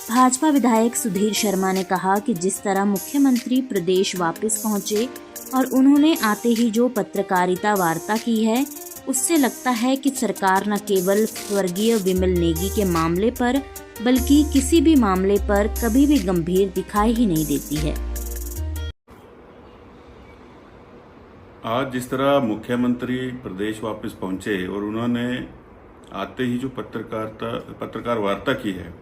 भाजपा विधायक सुधीर शर्मा ने कहा कि जिस तरह मुख्यमंत्री प्रदेश वापस पहुंचे और उन्होंने आते ही जो पत्रकारिता वार्ता की है, उससे लगता है कि सरकार न केवल स्वर्गीय विमल नेगी के मामले पर बल्कि किसी भी मामले पर कभी भी गंभीर दिखाई ही नहीं देती है। आज जिस तरह मुख्यमंत्री प्रदेश वापस पहुंचे और उन्होंने आते ही जो पत्रकार वार्ता की है,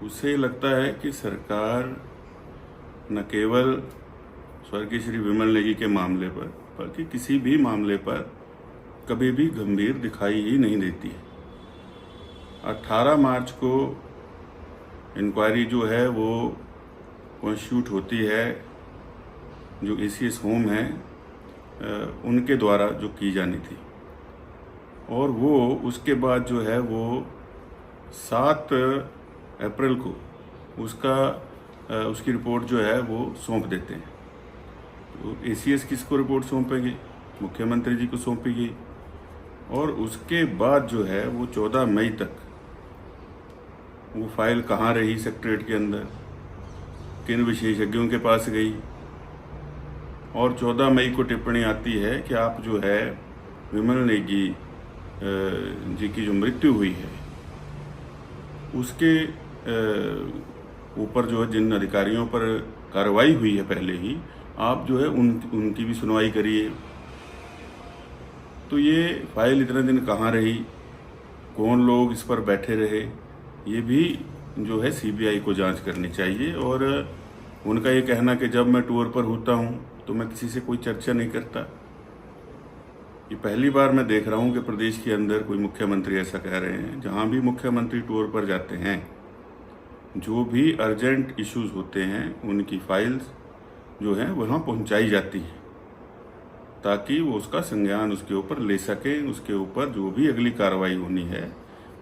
उससे लगता है कि सरकार न केवल स्वर्गीय श्री विमल नेगी के मामले पर बल्कि किसी भी मामले पर कभी भी गंभीर दिखाई ही नहीं देती है। 18 मार्च को इंक्वायरी जो है वो कॉन्स्टिट्यूट होती है, जो एसीएस होम है उनके द्वारा जो की जानी थी, और वो उसके बाद जो है वो 7 अप्रैल को उसकी रिपोर्ट जो है वो सौंप देते हैं। तो एसीएस किसको रिपोर्ट सौंपेंगे? मुख्यमंत्री जी को सौंपी गई, और उसके बाद जो है वो 14 मई तक वो फाइल कहाँ रही सेक्रेटरीट के अंदर, किन विशेषज्ञों के पास गई, और 14 मई को टिप्पणी आती है कि आप जो है विमल नेगी जी की जो मृत्यु हुई है उसके ऊपर जो है जिन अधिकारियों पर कार्रवाई हुई है पहले ही, आप जो है उनकी भी सुनवाई करिए। तो ये फाइल इतने दिन कहाँ रही, कौन लोग इस पर बैठे रहे, ये भी जो है सीबीआई को जांच करनी चाहिए। और उनका ये कहना कि जब मैं टूर पर होता हूँ तो मैं किसी से कोई चर्चा नहीं करता, ये पहली बार मैं देख रहा हूँ कि प्रदेश के अंदर कोई मुख्यमंत्री ऐसा कह रहे हैं। जहाँ भी मुख्यमंत्री टूर पर जाते हैं, जो भी अर्जेंट इश्यूज होते हैं उनकी फाइल्स जो हैं वहाँ पहुँचाई जाती हैं, ताकि वो उसका संज्ञान उसके ऊपर ले सकें, उसके ऊपर जो भी अगली कार्रवाई होनी है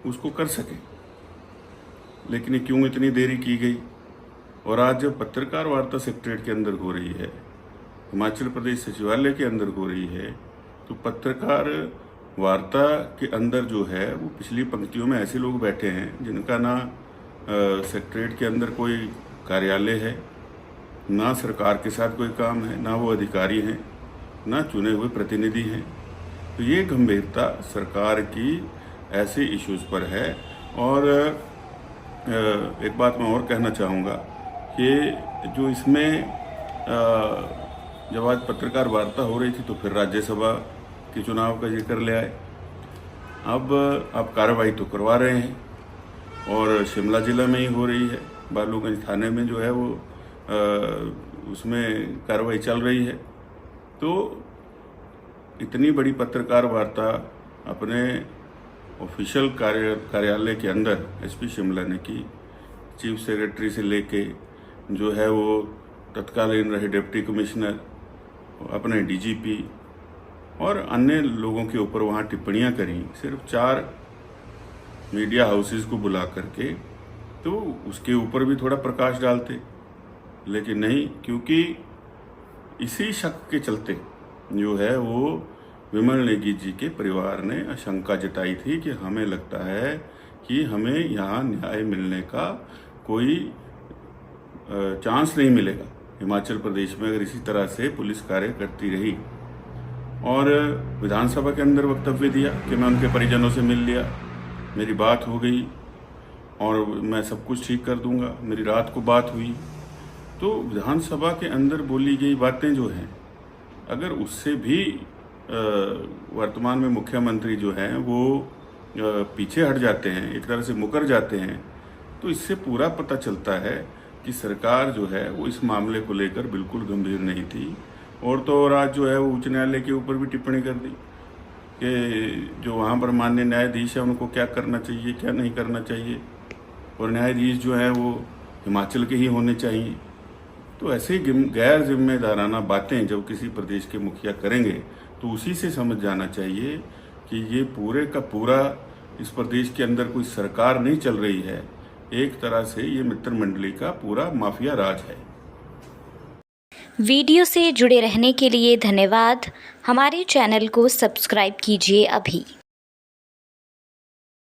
उसको कर सकें। लेकिन ये क्यों इतनी देरी की गई? और आज जब पत्रकार वार्ता सेक्रेटरीट के अंदर हो रही है, हिमाचल प्रदेश सचिवालय के अंदर हो रही है, तो पत्रकार वार्ता के अंदर जो है वो पिछली पंक्तियों में ऐसे लोग बैठे हैं जिनका ना सेक्रेटरीट के अंदर कोई कार्यालय है, ना सरकार के साथ कोई काम है, ना वो अधिकारी हैं, ना चुने हुए प्रतिनिधि हैं। तो ये गंभीरता सरकार की ऐसे इश्यूज पर है। और एक बात मैं और कहना चाहूँगा कि जो इसमें जब आज पत्रकार वार्ता हो रही थी तो फिर राज्यसभा के चुनाव का जिक्र ले आए। अब आप कार्रवाई तो करवा रहे हैं और शिमला जिला में ही हो रही है, बालूगंज थाने में जो है वो उसमें कार्रवाई चल रही है। तो इतनी बड़ी पत्रकार वार्ता अपने ऑफिशियल कार्यालय के अंदर एसपी शिमला ने की, चीफ सेक्रेटरी से लेके जो है वो तत्कालीन रहे डिप्टी कमिश्नर, अपने डीजीपी और अन्य लोगों के ऊपर वहाँ टिप्पणियाँ करी, सिर्फ 4 मीडिया हाउसेस को बुला करके। तो उसके ऊपर भी थोड़ा प्रकाश डालते, लेकिन नहीं, क्योंकि इसी शक के चलते जो है वो विमल नेगी जी के परिवार ने आशंका जताई थी कि हमें लगता है कि हमें यहाँ न्याय मिलने का कोई चांस नहीं मिलेगा हिमाचल प्रदेश में, अगर इसी तरह से पुलिस कार्य करती रही। और विधानसभा के अंदर वक्तव्य दिया कि मैं उनके परिजनों से मिल लिया, मेरी बात हो गई और मैं सब कुछ ठीक कर दूंगा, मेरी रात को बात हुई। तो विधानसभा के अंदर बोली गई बातें जो हैं, अगर उससे भी वर्तमान में मुख्यमंत्री जो हैं वो पीछे हट जाते हैं, एक तरह से मुकर जाते हैं, तो इससे पूरा पता चलता है कि सरकार जो है वो इस मामले को लेकर बिल्कुल गंभीर नहीं थी। और तो और आज जो है वो उच्च न्यायालय के ऊपर भी टिप्पणी कर दी कि जो वहाँ पर माननीय न्यायाधीश है उनको क्या करना चाहिए, क्या नहीं करना चाहिए, और न्यायाधीश जो है वो हिमाचल के ही होने चाहिए। तो ऐसे गैर जिम्मेदाराना बातें जब किसी प्रदेश के मुखिया करेंगे तो उसी से समझ जाना चाहिए कि ये पूरे का पूरा इस प्रदेश के अंदर कोई सरकार नहीं चल रही है, एक तरह से ये मित्र मंडली का पूरा माफिया राज है। वीडियो से जुड़े रहने के लिए धन्यवाद। हमारे चैनल को सब्सक्राइब कीजिए अभी।